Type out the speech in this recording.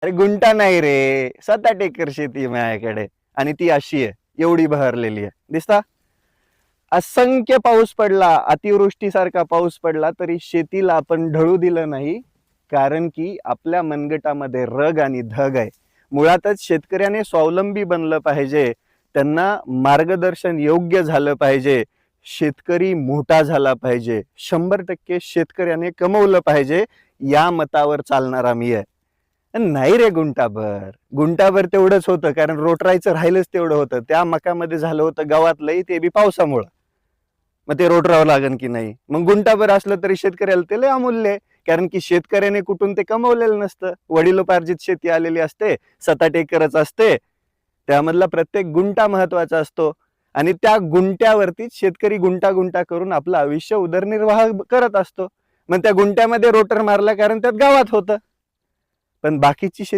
अरे गुंटा नाही रे, 7-8 एकर शेती आहे माझ्याकडे. आणि ती अशी आहे, एवढी बहरलेली आहे, दिसता. असंख्य पाऊस पडला, अतिवृष्टीसारखा पाऊस पडला तरी शेतीला आपण ढळू दिलं नाही. कारण की आपल्या मनगटामध्ये रग आणि धग आहे. मुळातच शेतकऱ्याने स्वावलंबी बनलं पाहिजे, त्यांना मार्गदर्शन योग्य झालं पाहिजे, शेतकरी मोठा झाला पाहिजे, 100% शेतकऱ्याने कमवलं पाहिजे, या मतावर चालणारा मी आहे. नाही रे गुंटाभर, गुंटाभर तेवढंच होतं, कारण रोटरायचं राहिलंच तेवढं होतं. त्या मकामध्ये झालं होतं गवात लई, ते बी पावसामुळं. मग ते रोटरावं लागेल की नाही. मग गुंटाभर असलं तरी शेतकऱ्याला ते लय अमूल्य आहे. कारण की शेतकऱ्याने कुठून ते कमवलेलं नसतं, वडिलोपार्जित शेती आलेली असते, 7-8 एकरच असते. त्यामधला प्रत्येक गुंटा महत्वाचा असतो. आणि त्या गुंट्यावरतीच शेतकरी गुंटा गुंटा करून आपलं आयुष्य उदरनिर्वाह करत असतो. मग त्या गुंट्यामध्ये रोटर मारला कारण त्यात गावात होतं. पण बाकीची शेती